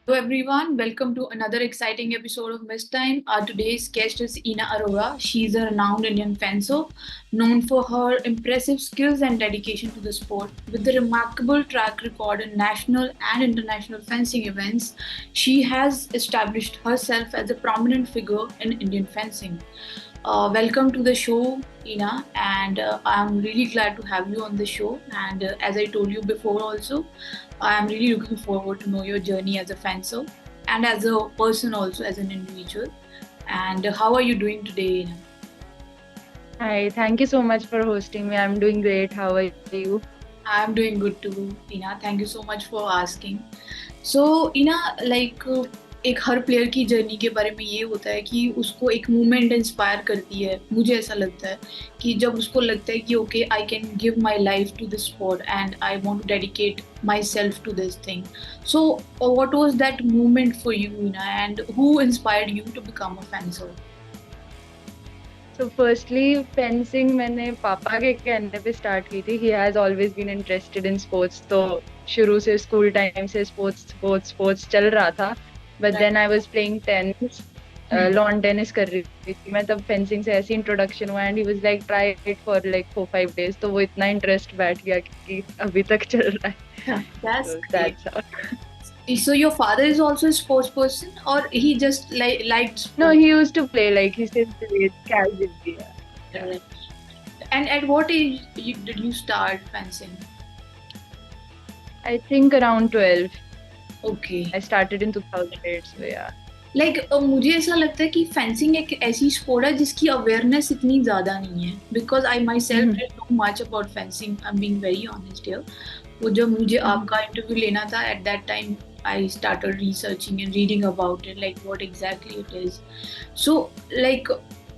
Hello everyone, welcome to another exciting episode of Miss Time. Our today's guest is Ina Arora. She's a renowned Indian fencer, known for her impressive skills and dedication to the sport. With a remarkable track record in national and international fencing events, she has established herself as a prominent figure in Indian fencing. Welcome to the show, Ina, and I'm really glad to have you on the show. And as I told you before, also, I'm really looking forward to know your journey as a fencer and as a person, also as an individual. And how are you doing today, Ina? Hi, thank you so much for hosting me. I'm doing great. How are you? I'm doing good too, Ina. Thank you so much for asking. सो इना like एक हर player की journey के बारे में ये होता है कि उसको एक मूवमेंट इंस्पायर करती है, मुझे ऐसा लगता है कि जब उसको लगता है कि okay I can give my life to this sport and I want to dedicate myself to this thing. So what was that movement for you Ina and who inspired you to become a fencer? So firstly, fencing मैंने पापा के कहने पे start की थी. He has always been interested in sports. तो शुरू से स्कूल टाइम से स्पोर्ट्स चल रहा था. But then I was playing tennis. Lawn tennis कर रही थी मैं तब. फेंसिंग से ऐसी इंट्रोडक्शन हुआ and he was like try it for like 4-5 days. तो वो इतना इंटरेस्ट बैठ गया कि अभी तक चल रहा है. That's So great. that's how. So your father is also a sports person or he just liked No, sports? he used to play like he still plays casually. Yeah. Right. And at what age did you start fencing? I think around 12. Okay. I started in 2008, so yeah. Like मुझे ऐसा लगता है कि fencing एक ऐसी sport है जिसकी awareness इतनी ज्यादा नहीं है because I my self Mhm. Don't know much about fencing. I am being very honest here. वो जब मुझे Mhm. आपका इंटरव्यू लेना था at that time I started researching and reading about it like what exactly it is. So like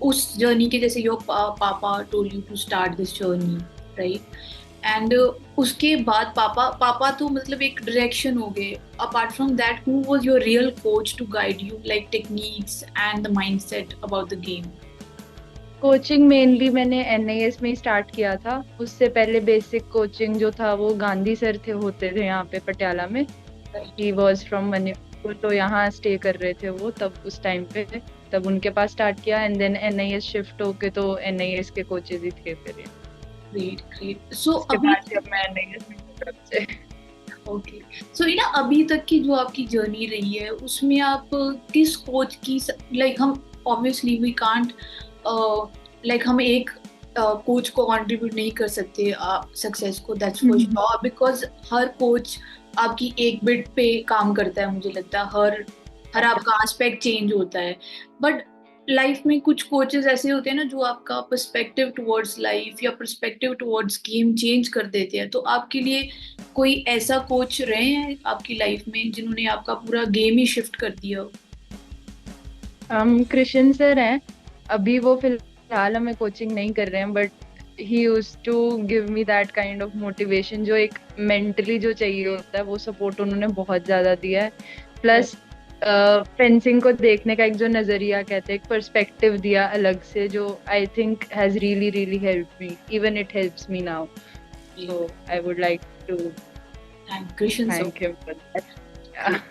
उस journey के जैसे your papa told you to start this journey, right? And उसके बाद पापा पापा तो मतलब एक डायरेक्शन हो गए. Apart from that who was your real coach to guide you like techniques and the mindset about the game? Coaching mainly मैंने एनआईएस में ही स्टार्ट किया था. उससे पहले बेसिक कोचिंग जो था वो गांधी सर होते थे यहाँ पे पटियाला में. ही वॉज फ्रॉम मणिपुर, तो यहाँ स्टे कर रहे थे वो तब उस टाइम पे. तब उनके पास स्टार्ट किया एंड देन एनआईएस शिफ्ट होके तो एनआईएस के कोचेज ही थे फिर. Great great. सो उसके अभी बाद से अब मैं एनआईएस में हूँ तब से. ओके. सो ये ना अभी तक की जो आपकी जर्नी रही है उसमें आप किस कोच की लाइक हम ऑब्वियसली वी कांट लाइक हम एक कोच को कंट्रीब्यूट नहीं कर सकते सक्सेस को, that's for sure, because her coach आपकी एक बिट पे काम करता है. मुझे लगता है हर हर आपका एस्पेक्ट चेंज होता है. बट लाइफ में कुछ कोचेस ऐसे होते हैं ना जो आपका पर्सपेक्टिव टुवर्ड्स लाइफ या पर्सपेक्टिव टुवर्ड्स गेम चेंज कर देते हैं. तो आपके लिए कोई ऐसा कोच रहे हैं आपकी लाइफ में जिन्होंने आपका पूरा गेम ही शिफ्ट कर दिया हो? हम क्रिशन सर हैं. अभी वो फिलहाल हमें कोचिंग नहीं कर रहे हैं but he used to give me that kind of motivation जो एक मेंटली जो चाहिए होता है वो सपोर्ट उन्होंने बहुत ज्यादा दिया है. प्लस फेंसिंग को देखने का एक जो नजरिया कहते हैं एक पर्सपेक्टिव दिया अलग से जो I think has really really help me. Even it helps me now. So I would like to thank Krishna sir. Thank him for that.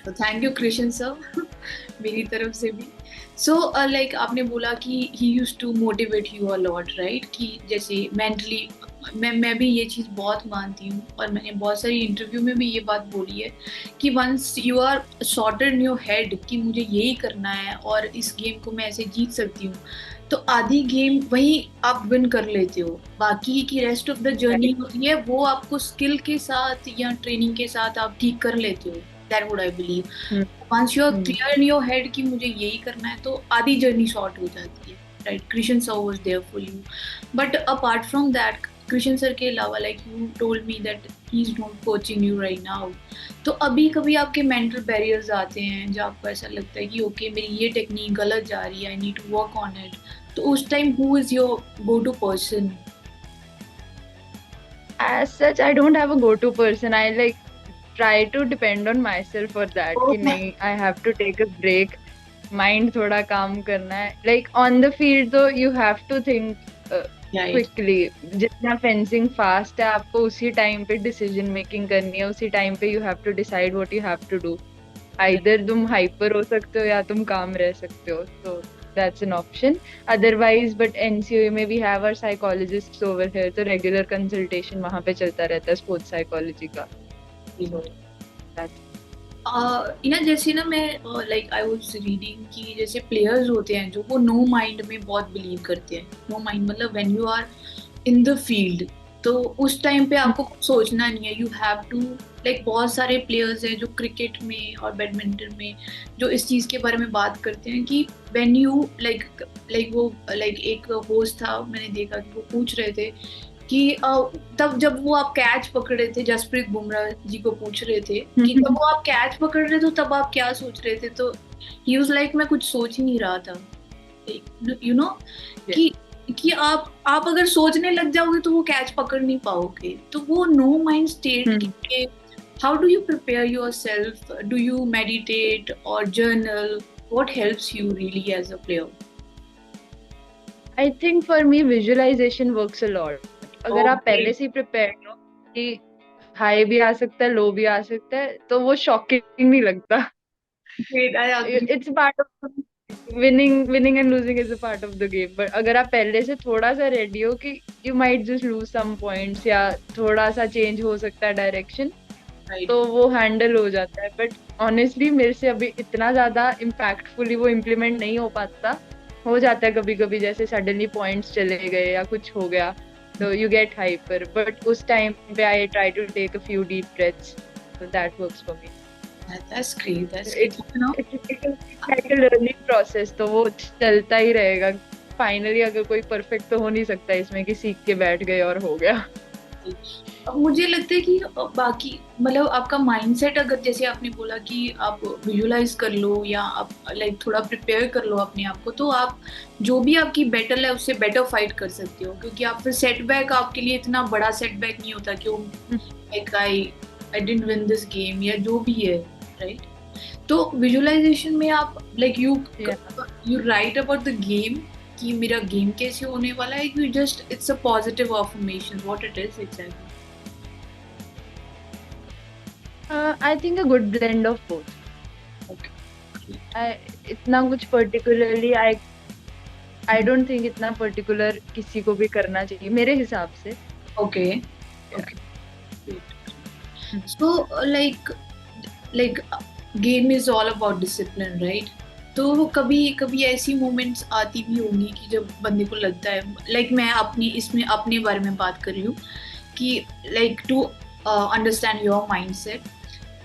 तो थैंक यू कृष्ण सर मेरी तरफ से भी. सो लाइक आपने बोला कि he used to motivate you a lot, right? कि जैसे मेंटली मैं भी ये चीज़ बहुत मानती हूँ और मैंने बहुत सारी इंटरव्यू में भी ये बात बोली है कि once you are sorted in your head कि मुझे यही करना है और इस गेम को मैं ऐसे जीत सकती हूँ, तो आधी गेम वही आप विन कर लेते हो. बाकी की रेस्ट ऑफ द जर्नी होती है वो आपको स्किल के साथ या ट्रेनिंग के साथ आप ठीक कर लेते हो. That would I believe. Once you are clear in your head कि मुझे यही करना है तो आधी जर्नी शॉर्ट हो जाती है, right? Krishna sir was there for you. But apart from that Krishna sir के अलावा like you told me that he is not coaching you right now. तो अभी कभी आपके मेंटल बैरियर्स आते हैं जब आपको ऐसा लगता है कि ओके मेरी ये टेक्निक गलत जा रही है, I need to work on it. तो उस time who is your go to person? As such, I don't have a go-to person. I like try to depend on myself for that. कि नहीं, I have to take a break. Mind थोड़ा काम करना है. Like on the field though, you have to think right. quickly. जितना fencing fast है, आपको उसी time पे decision making करनी है. उसी time पे you have to decide what you have to do. Either तुम हाइपर हो सकते हो या तुम काम रह सकते हो, तो that's an option. Otherwise but NCU में we have our psychologist over here, तो रेगुलर कंसल्टेशन वहां पे चलता रहता है स्पोर्ट्स साइकोलॉजी का। So that's जैसे ना मैं लाइक आई वाज रीडिंग कि जैसे प्लेयर्स होते हैं जो वो नो माइंड में बहुत बिलीव करते हैं। नो माइंड मतलब when you are in the field, तो उस टाइम पे आपको कुछ सोचना नहीं है, यू हैव टू लाइक बहुत सारे प्लेयर्स हैं जो क्रिकेट में और बैडमिंटन में जो इस चीज के बारे में बात करते हैं कि व्हेन यू लाइक लाइक वो लाइक एक होस्ट था, मैंने देखा कि वो पूछ रहे थे कि तब जब वो आप कैच पकड़ रहे थे, जसप्रीत बुमराह जी को पूछ रहे थे कि जब वो आप कैच पकड़ रहे थे तब आप क्या सोच रहे थे, तो ही वाज लाइक मैं कुछ सोच ही नहीं रहा था। You know yeah. कि आप अगर सोचने लग जाओगे तो वो कैच पकड़ नहीं पाओगे, तो वो नो माइंड स्टेट के how do you prepare yourself, do you meditate और journal, what helps you really as a player? I think for me visualisation works a lot. अगर आप ओके, पहले से ही प्रिपेयर हो कि हाई भी आ सकता है, लो भी आ सकता है, तो वो शॉकिंग नहीं लगता। Great, I agree. It's part of winning and losing is a part of the game. But अगर आप पहले से थोड़ा सा रेडी हो कि you might just lose some points या थोड़ा सा चेंज हो सकता है डायरेक्शन, राइट, तो वो हैंडल हो जाता है। बट ऑनेस्टली मेरे से अभी इतना ज्यादा इम्पैक्टफुली वो इम्प्लीमेंट नहीं हो पाता। हो जाता है कभी कभी, जैसे सडनली पॉइंट्स चले गए या कुछ हो गया, तो यू गेट हाइपर। बट उस टाइम पे I try to take a few deep breaths, so that works for me. That's great, that's It's great, you know. it's like a learning process, तो वो चलता ही रहेगा। फाइनली अगर कोई perfect तो हो नहीं सकता इसमें कि सीख के बैठ गए और हो गया। अब मुझे लगता है कि बाकी मतलब आपका माइंडसेट, अगर जैसे आपने बोला कि आप विजुलाइज कर लो या आप लाइक थोड़ा प्रिपेयर कर लो अपने आप को, तो आप जो भी आपकी बैटल है उससे बेटर फाइट कर सकते हो, क्योंकि आप फिर सेटबैक आपके लिए इतना बड़ा सेटबैक नहीं होता कि like I didn't win this game या जो भी है, राइट? तो विजुअलाइजेशन में आप like Yeah. You right about the game कि मेरा गेम कैसे होने वाला है, you just it's a positive affirmation what it is exactly. I think a good blend of both. Okay, इतना कुछ पर्टिकुलरली आई डोंट थिंक इतना पर्टिकुलर किसी को भी करना चाहिए मेरे हिसाब से। Okay, Yeah. Okay. So like like game is all about discipline, right? तो कभी कभी ऐसी मोमेंट्स आती भी होंगी कि जब बंदे को लगता है, लाइक मैं अपनी इसमें अपने बारे में बात कर रही हूँ कि like to understand your mindset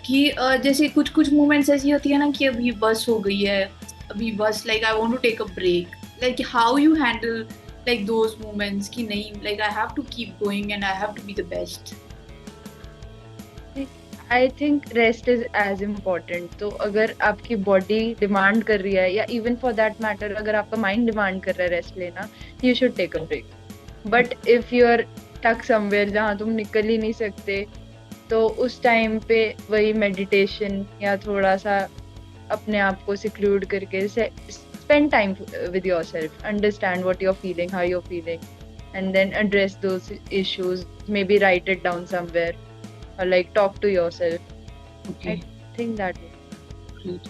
कि जैसे कुछ कुछ मोमेंट्स ऐसी होती है ना कि अभी बस हो गई है, अभी बस like I want to take a break, like how you handle like those moments कि नहीं like I have to keep going and I have to be the best. I think rest is as important. तो अगर आपकी body demand कर रही है, या even for that matter अगर आपका माइंड डिमांड कर रहा है रेस्ट लेना, you should take a break. But if you are stuck somewhere जहाँ तुम निकल ही नहीं सकते, तो उस टाइम पे वही मेडिटेशन या थोड़ा सा अपने आप को सिक्लूड करके spend time with yourself, understand what you're feeling, how you're feeling, and then address those issues. Maybe write it down somewhere or like talk to yourself. Okay, I think that way. great.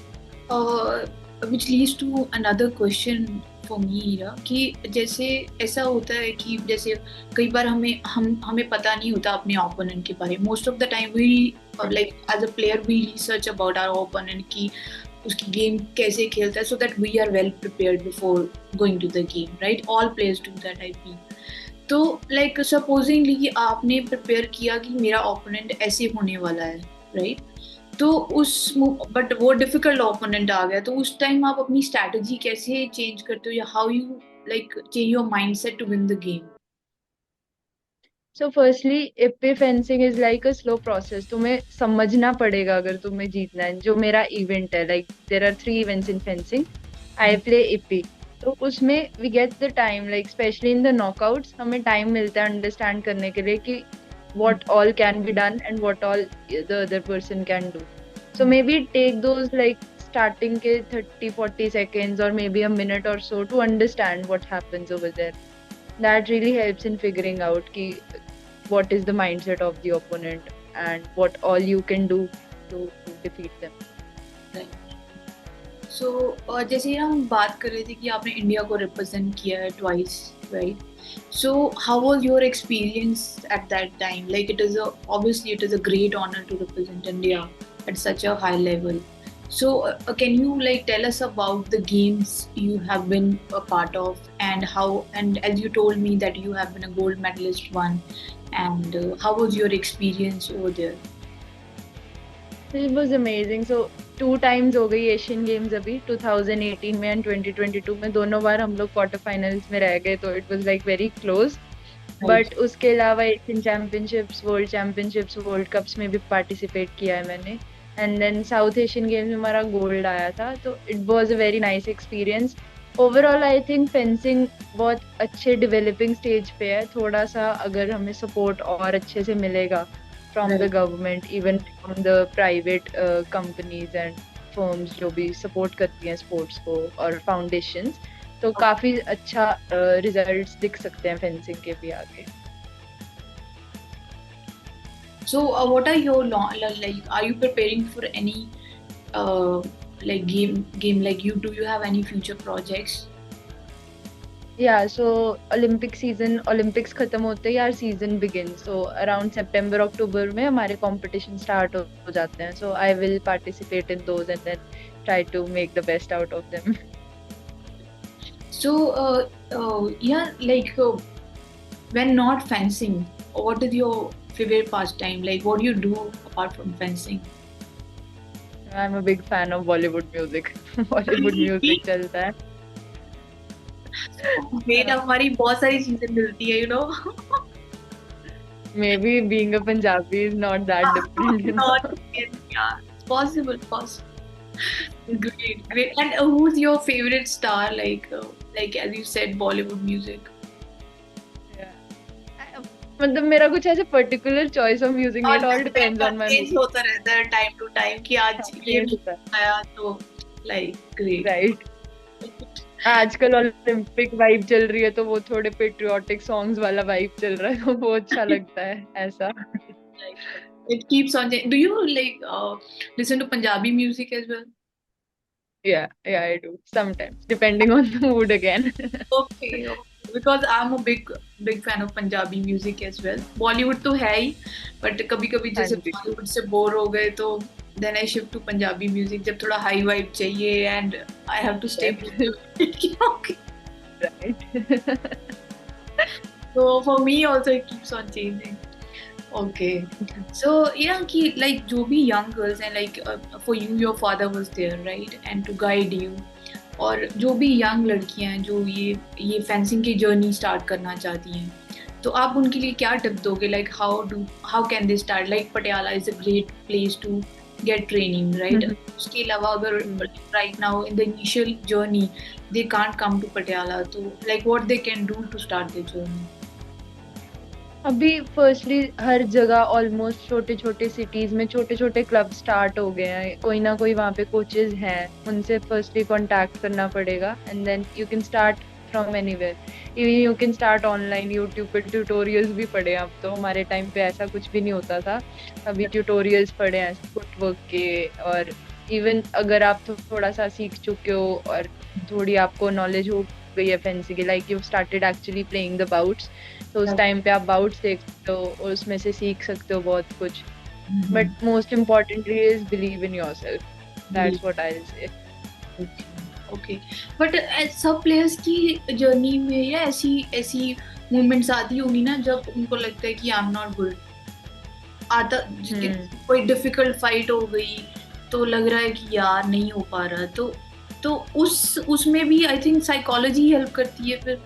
Which leads to another question for me, हीरा, कि जैसे ऐसा होता है कि जैसे कई बार हमें पता नहीं होता अपने ओपोनेंट के बारे में। Most of the time we like as a player we research about our opponent की उसकी गेम कैसे खेलता है, so that we are well prepared before going to the game, right? All players do that I feel. तो like supposingly कि आपने prepare किया कि मेरा ओपोनेंट ऐसे होने वाला है, राइट? तो बट वो डिफिकल्ट ओपोनेंट आ गया, तो उस टाइम आप अपनी स्ट्रैटेजी कैसे चेंज करते हो या how you like change your mindset to win the game? So firstly, ip fencing is like a slow process. तुम्हें समझना पड़ेगा अगर तुम्हें जीतना है। जो मेरा इवेंट है, like there are 3 events in fencing. I play ip. तो उसमें we get the time, like especially in the knockouts, हमें time मिलता है understand करने के लिए कि what all can be done and what all the other person can do. So maybe take those like starting के 30-40 seconds or maybe a minute or so to understand what happens over there. That really helps in figuring out कि what is the mindset of the opponent and what all you can do to defeat them. Right. So जैसे हम बात कर रहे थे कि आपने India को रिप्रेजेंट किया है twice, right? So how was your experience at that time? Like it is obviously it is a great honour to represent India at such a high level. So, can you like tell us about the games you have been a part of, and how? And as you told me that you have been a gold medalist one, and how was your experience over there? It was amazing. So 2 times हो गई Asian games अभी 2018 में and 2022 में, दोनों बार हम लोग quarter finals में रह गए, तो it was like very close. Right. But उसके अलावा Asian championships, world championships, world cups में भी पार्टिसिपेट किया है मैंने। And then South Asian Games में हमारा गोल्ड आया था, तो it was a very nice experience. Overall I think fencing बहुत अच्छे डेवलपिंग स्टेज पे है। थोड़ा सा अगर हमें सपोर्ट और अच्छे से मिलेगा from the Right. Government, even from the private companies and firms जो भी सपोर्ट करती हैं स्पोर्ट्स को, और फाउंडेशंस, तो काफी अच्छा रिजल्ट्स दिख सकते हैं फेंसिंग के भी आगे। So, what are your like? Are you preparing for any uh, like game like you? Do you have any future projects? या सो ओलंपिक सीजन, ओलंपिक्स खत्म होते ही यार सीजन बिगिन, सो अराउंड सितंबर अक्टूबर में हमारे कंपटीशन स्टार्ट हो जाते हैं। So I will participate in those and then try to make the best out of them. So, yeah, like when not fencing, what is your favorite pastime? Like, what do you do apart from fencing? I am a big fan of Bollywood music. Bollywood music चलता है। Wait, हमारी बहुत सारी चीजें मिलती है, may be being a Punjabi is not that different, you know. Not yeah, it's possible, possible. Great, great. And who's your favorite star? Like as you said, Bollywood music. मतलब मेरा कुछ ऐसे पर्टिकुलर चॉइस ऑफ म्यूजिक नहीं, और it all depends on my change mood. होता रहता है time to time कि आज ये आया तो लाइक ग्रेट। राइट। आजकल ओलंपिक वाइब चल रही है, तो वो थोड़े पेट्रियोटिक सॉन्ग्स वाला वाइब चल रहा है, तो वो अच्छा लगता है ऐसा। It keeps on changing. Do you like listen to Punjabi music as well? Yeah, I do sometimes, depending on the mood again. Okay, okay. Because I'm a big fan of Punjabi music as well. Bollywood तो है ही, but कभी कभी हाँ जैसे जी। Bollywood से bore हो गए तो then I shift to Punjabi music जब थोड़ा high vibe चाहिए and I have to stay motivated. Okay. Right. So for me also it keeps on changing. Okay. So yeah, कि like जो भी young girls and like for you your father was there, right? And to guide you. और जो भी young लड़कियां हैं जो ये फेंसिंग की जर्नी स्टार्ट करना चाहती हैं, तो आप उनके लिए क्या टिप दोगे? Like how can they start? Like Patiala is a great place to get training, right? उसके अलावा अगर right now in the initial journey they can't come to Patiala, तो like what they can do to start their journey? अभी firstly हर जगह almost छोटे छोटे cities में छोटे छोटे क्लब स्टार्ट हो गए हैं, कोई ना कोई वहाँ पे कोचेज हैं, उनसे फर्स्टली कांटेक्ट करना पड़ेगा and then you can start from anywhere. Even you can start online, YouTube पे ट्यूटोरियल्स भी पढ़े हैं अब तो। हमारे टाइम पे ऐसा कुछ भी नहीं होता था, अभी ट्यूटोरियल्स पढ़े हैं फुटवर्क के। और इवन अगर आप थोड़ा सा सीख चुके हो और थोड़ी आपको नॉलेज हो गई है फेंसिंग की, like you started actually playing the bouts, तो उस टाइम पे आप बाउट्स देख सकते हो और उसमें से सीख सकते हो बहुत कुछ। But most importantly is believe in yourself, that's what I will say. Okay, but सब प्लेयर्स की जर्नी में या ऐसी ऐसी मोमेंट्स आती होंगी ना जब उनको लगता है कि आई एम नॉट गुड, आता कोई डिफिकल्ट फाइट हो गई तो लग रहा है कि यार नहीं हो पा रहा, तो उसमें भी आई थिंक साइकोलॉजी हेल्प करती है। फिर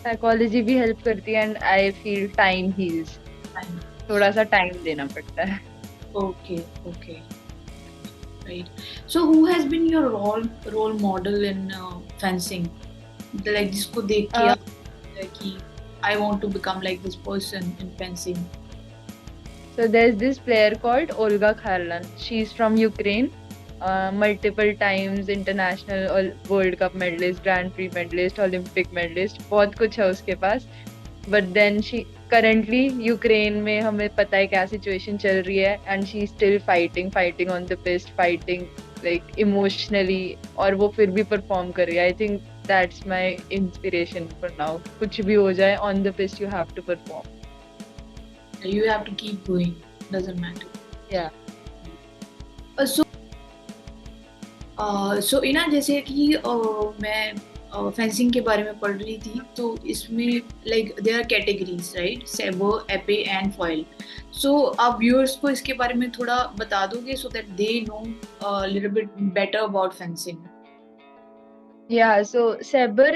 साइकोलॉजी भी हेल्प करती है and I feel time heals, थोड़ा सा टाइम देना पड़ता है। Okay okay, right. So who has been your role model in fencing? Like जिसको देख के आप कि I want to become like this person in fencing. So there's this player called Olga Kharlan. She's from Ukraine. Multiple times international और World Cup medalist, Grand Prix medalist, Olympic medalist, बहुत कुछ है उसके पास। But then she currently Ukraine में हमें पता है क्या सिचुएशन चल रही है, and she still fighting fighting on the piste, fighting like emotionally, और वो फिर भी परफॉर्म कर रही है। I think that's my inspiration for now. कुछ भी हो जाए, on the piste you have to perform. You have to keep going, doesn't matter. या सो सो इना जैसे कि मैं फेंसिंग के बारे में पढ़ रही थी, तो इसमें like there are categories right, sabre, epee and foil. So आप व्यूअर्स को इसके बारे में थोड़ा बता दोगे so that they know little bit better about fencing. Yeah, so saber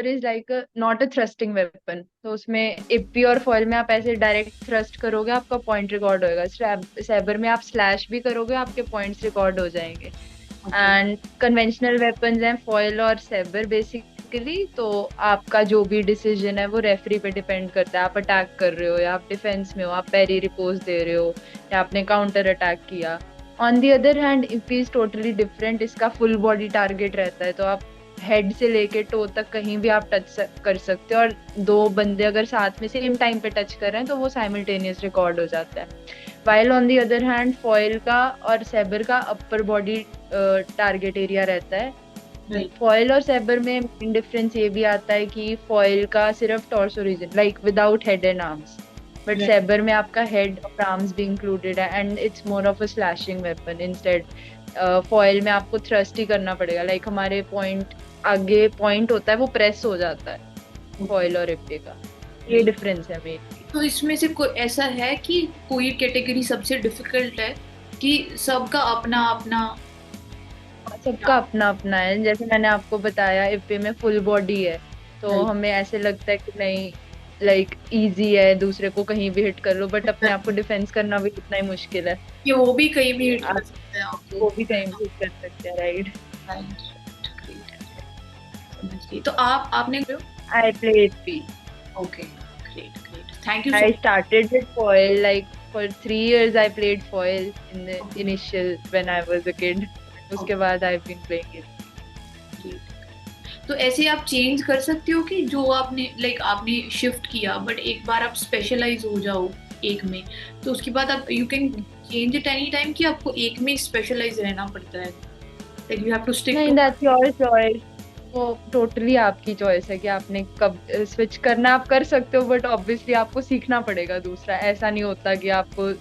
is like a, not a thrusting weapon. तो उसमें इप्पी और फॉइल में आप ऐसे डायरेक्ट थ्रस्ट करोगे, आपका पॉइंट रिकॉर्ड होएगा। सैबर में आप स्लैश भी करोगे, आपके पॉइंट्स रिकॉर्ड हो जाएंगे। एंड कन्वेंशनल वेपन्स हैं फॉइल और सैबर बेसिकली। तो आपका जो भी डिसीजन है वो रेफरी पे डिपेंड करता है। आप अटैक कर रहे हो या आप डिफेंस में हो, आप पैरी रिपोज दे रहे हो या आपने काउंटर अटैक किया। On the other hand if is totally different, इसका फुल बॉडी टारगेट रहता है। तो आप हेड से लेके टो तक कहीं भी आप टच कर सकते हो, और दो बंदे अगर साथ में सेम टाइम पे टच कर रहे हैं तो वो साइमल्टेनियस रिकॉर्ड हो जाता है। While on the other hand foil का और सैबर का अपर बॉडी टारगेट एरिया रहता है। फॉइल और सैबर में डिफरेंस ये भी आता है कि फॉइल का सिर्फ torso region like without head and arms, but sabre में आपका हेड और आर्म्स भी इंक्लूडेड है, and it's more of a slashing weapon instead. Foil में आपको थ्रस्ट ही करना पड़ेगा, लाइक हमारे पॉइंट आगे पॉइंट होता है वो प्रेस हो जाता है फॉइल और एप्पे का। ये डिफरेंस है मेन। तो इसमें से कोई ऐसा है कि कोई कैटेगरी सबसे डिफिकल्ट है कि सबका अपना अपना? सबका अपना अपना है। जैसे मैंने आपको बताया एप्पे में फुल बॉडी है, तो हमें ऐसे लगता है कि नहीं लाइक इजी है, दूसरे को कहीं भी हिट कर लो, बट अपने आप को डिफेंस करना भी इतना ही मुश्किल है कि वो भी कहीं भी हिट कर सकते हैं आपको। वो भी कहीं भी हिट कर सकते हैं, राइट। समझ गई। तो आपने I play epee. Okay, great great, thank you. I started with foil, like for 3 years I played foil in the initial when I was a kid. उसके बाद I've been playing it. तो ऐसे आप change कर सकते हो कि जो आपने लाइक आपने शिफ्ट किया, बट एक बार आप स्पेशलाइज हो जाओ एक में, तो उसके बाद आप you can change it any time कि आपको एक में स्पेशलाइज रहना पड़ता है, like you have to stick नहीं, that's your choice. वो टोटली आपकी चॉइस है कि आपने कब स्विच करना। आप कर सकते हो, बट ऑब्वियसली आपको सीखना पड़ेगा दूसरा। ऐसा नहीं होता कि आपको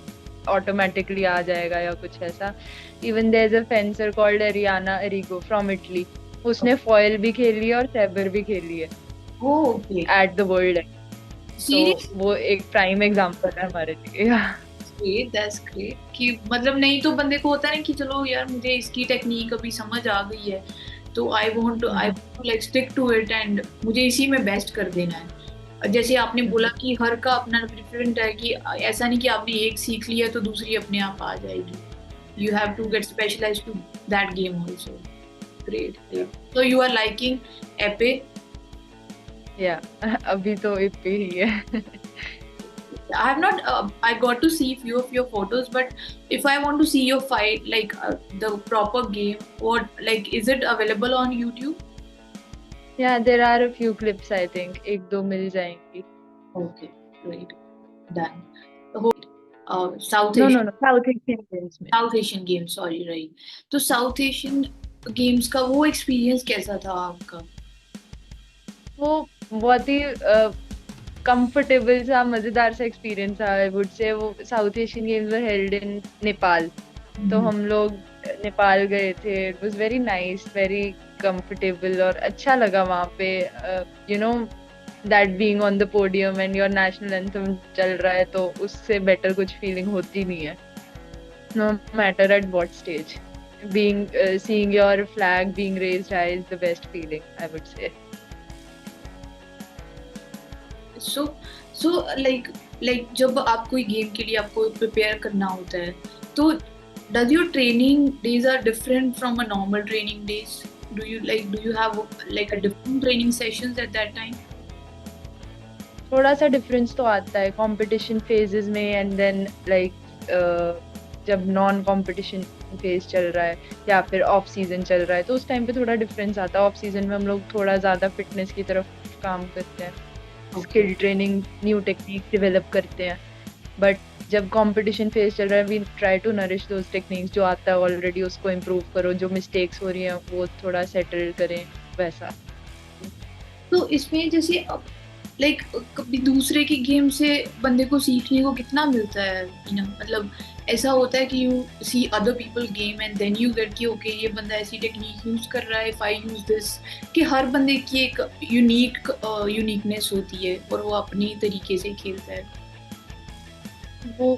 ऑटोमेटिकली आ जाएगा या कुछ ऐसा। Even there is a fencer called Arianna Errigo from Italy, उसने फॉइल भी खेली है और सैबर भी खेली है एट द वर्ल्ड। तो वो एक प्राइम एग्जांपल है हमारे लिए। दैट्स ग्रेट कि मतलब नहीं तो बंदे को होता है ना कि चलो यार मुझे इसकी टेक्निक अभी समझ आ गई है, तो I want to like stick to it and मुझे इसी में बेस्ट कर देना है। जैसे आपने बोला कि हर का अपना डिफरेंट है, कि ऐसा नहीं कि आपने एक सीख लिया तो दूसरी अपने आप आ जाएगी। You have to get specialised to that game also. Great great. So you are liking epee? या अभी तो एपे ही है। I have not. I got to see few of your photos, but if I want to see your fight, like the proper game, what like is it available on YouTube? Yeah, there are a few clips. I think एक दो मिल जाएंगी. Okay, great, done. South No, Asian. no, no. South Asian games में. South Asian games, sorry, right. तो South Asian games का वो experience कैसा था आपका? वो बहुत ही कंफर्टेबल सा मजेदार सा एक्सपीरियंस था आई वुड से। वो South Asian Games were held in Nepal, तो हम लोग नेपाल गए थे। It was very nice, very comfortable, और अच्छा लगा वहाँ पे। You know that being on the podium and your national anthem चल रहा है, तो उससे बेटर कुछ फीलिंग होती नहीं है, no matter at what stage. Being seeing your flag being raised high is the best feeling I would say. So like जब आप कोई गेम के लिए आपको प्रिपेयर करना होता है, तो does your training days are different from a normal training days? Do you have like a different training sessions at that time? थोड़ा सा डिफरेंस तो आता है कंपटीशन फेजेस में, एंड देन लाइक जब नॉन कंपटीशन फेज चल रहा है या फिर ऑफ सीजन चल रहा है, तो उस टाइम पे थोड़ा डिफरेंस आता है। ऑफ सीजन में हम लोग थोड़ा ज्यादा फिटनेस की तरफ काम करते हैं, okay. Skill training, new technique develop करते हैं। बट जब कंपटीशन फेज चल रहा है, we try to nourish those techniques जो आता है ऑलरेडी, उसको इम्प्रूव करो, जो मिस्टेक्स हो रही हैं वो थोड़ा सेटल करें, वैसा। तो इसमें जैसे लाइक कभी दूसरे की गेम से बंदे को सीखने को कितना मिलता है, मतलब ऐसा होता है कि you see other people game and then you get कि ओके ये बंदा ऐसी टेक्निक यूज कर रहा है, इफ आई यूज दिस, कि हर बंदे की एक यूनिकनेस होती है और वो अपनी तरीके से खेलता है। वो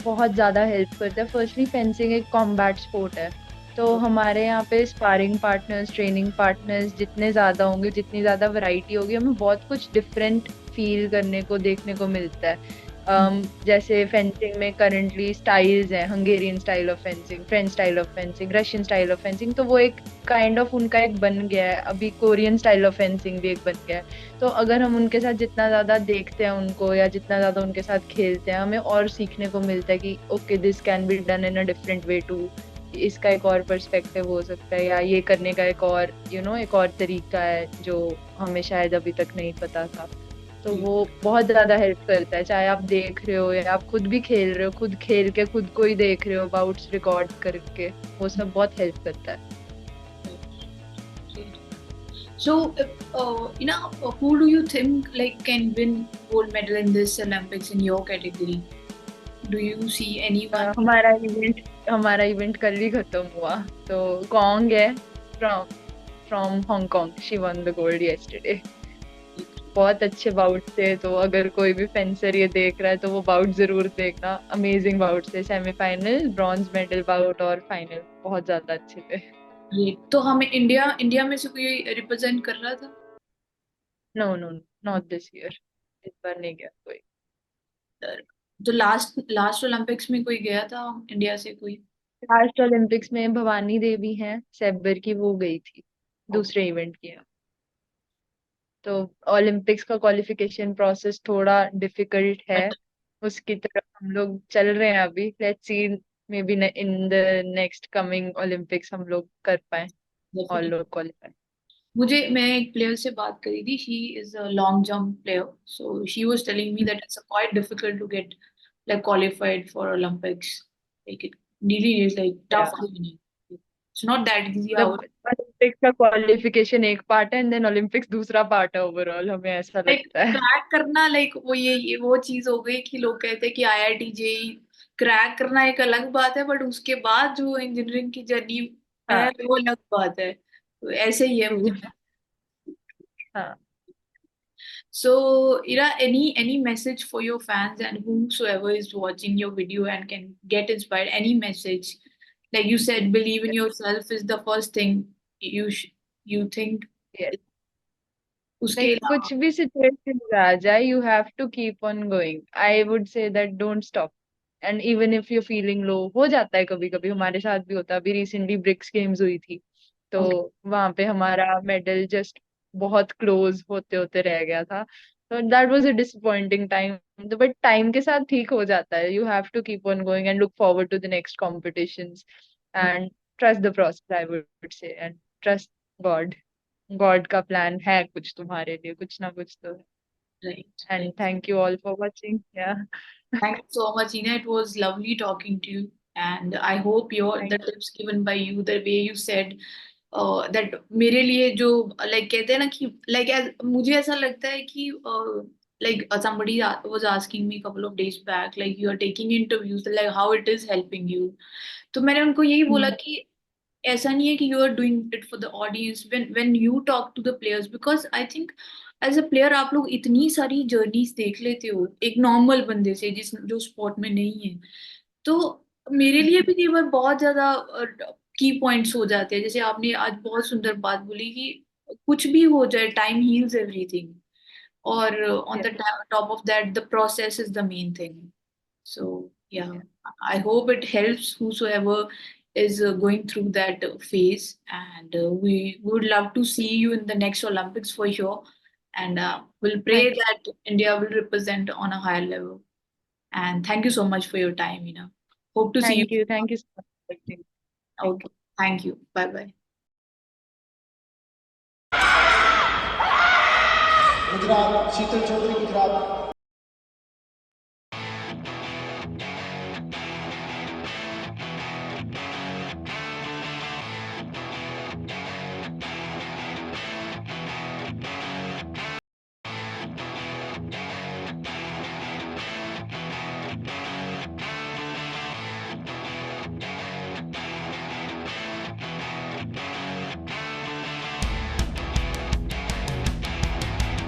बहुत ज्यादा हेल्प करता है। फर्स्टली फेंसिंग एक कॉम्बैट स्पोर्ट है, तो हमारे यहाँ पे स्पारिंग पार्टनर्स, ट्रेनिंग पार्टनर्स जितने ज्यादा होंगे, जितनी ज्यादा वैरायटी होगी, हमें बहुत कुछ डिफरेंट फील करने को, देखने को मिलता है। जैसे फेंसिंग में करंटली स्टाइल्स हैं, Hungarian style of fencing, French style of fencing, Russian style of fencing, तो वो एक काइंड ऑफ उनका एक बन गया है। अभी कोरियन स्टाइल ऑफ फेंसिंग भी एक बन गया है। तो अगर हम उनके साथ जितना ज्यादा देखते हैं उनको, या जितना ज्यादा उनके साथ खेलते हैं, हमें और सीखने को मिलता है कि okay this can be done in a different way too, इसका एक और पर्सपेक्टिव हो सकता है, या ये करने का एक और एक और तरीका है जो हमें शायद अभी तक नहीं पता था। तो वो बहुत ज्यादा हेल्प करता है, चाहे आप देख रहे हो या आप खुद भी खेल रहे हो, खुद खेल के खुद को ही देख रहे हो, बाउट्स रिकॉर्ड करके, वो सब बहुत हेल्प करता है। So, who do you think like can win gold medal in this Olympics in your category? Do you see anyone? हमारा इवेंट कल ही खत्म हुआ। तो कॉन्ग है, from from Hong Kong, she one the gold yesterday. बहुत अच्छे बाउट थे, तो अगर कोई भी फेंसर ये देख रहा है तो वो बाउट जरूर देखना। अमेजिंग बाउट थे, सेमीफाइनल, ब्रॉन्ज मेडल बाउट और फाइनल बहुत ज्यादा अच्छे थे। तो हमें इंडिया इंडिया में से कोई रिप्रेजेंट कर रहा था? No no, not this year, इस बार नहीं गया कोई। तो लास्ट लास्ट ओलंपिक्स में कोई गया था इंडिया से कोई? लास्ट ओलंपिक्स में भवानी देवी हैं सैबर की, वो गई थी ओके। दूसरे इवेंट की। तो ओलंपिक्स का क्वालिफिकेशन प्रोसेस थोड़ा डिफिकल्ट है, उसकी तरफ हम लोग चल रहे हैं अभी। Let's see, may be in the next coming Olympics हम लोग कर पाए, और डेफिनेटली। लोग क्वालिफाई। मैं एक प्लेयर से बात करी थी, she is a long jump player, so she was telling me that it's quite difficult to get like qualified for Olympics. Like it really is like tough training. It's not that easy out. मतलब Olympics का qualification एक part है, and then Olympics दूसरा part है overall, हमें ऐसा like लगता है। क्रैक करना, लाइक वो ये वो चीज हो गई कि लोग कहते हैं कि आईआईटी जेई क्रैक करना एक अलग बात है, बट उसके बाद जो इंजीनियरिंग की जर्नी है हाँ, वो अलग बात है, तो ऐसे ही है ट्रू। मुझे। हाँ, So, Ira, any message for your fans and whomsoever is watching your video and can get inspired? Any message? Like you said, believe in yourself is the first thing you think. Yes. उसके like अलावा कुछ भी situation आ जाए, you have to keep on going. I would say that don't stop. And even if you feeling low, हो जाता है कभी कभी, हमारे साथ भी होता है। अभी रिसेंटली ब्रिक्स गेम्स हुई थी, तो वहां पे हमारा मेडल जस्ट बहुत क्लोज होते होते रह गया था। तो that was a disappointing time. But time के साथ ठीक हो जाता है। You have to keep on going and look forward to the next competitions, and trust the process, I would say, and trust God. God का plan है कुछ तुम्हारे लिए, कुछ ना कुछ तो। right, and right. Thank you all for watching, yeah. Thank you so much, Ina. It was lovely talking to you, and I hope your the thank tips given by you, the way you said that मेरे लिए जो like कहते हैं ना कि like मुझे ऐसा लगता है कि like somebody was asking me a couple of days back like you are taking interviews like how it is helping you, तो मैंने उनको यही बोला यू। कि ऐसा नहीं है कि you are doing it for the audience when you talk to the players, because I think as a player आप लोग इतनी सारी जर्नीज देख लेते हो एक नॉर्मल बंदे से जिस जो स्पोर्ट में नहीं है, तो मेरे लिए भी कई बार बहुत ज्यादा की पॉइंट्स हो जाते हैं। जैसे आपने आज बहुत सुंदर बात बोली कि कुछ भी हो जाए टाइम हील्स एवरीथिंग, और on the top of that the process is the main thing. So yeah, I hope it helps whosoever is going through that phase, and we would love to see you in the next Olympics for sure, and we'll pray thank that India will represent on a higher level. And thank you so much for your time, hope to see you. Thank you so much. Thank Okay, thank you, bye bye. Gujarat, Sheetal Chaudhary Gujarat.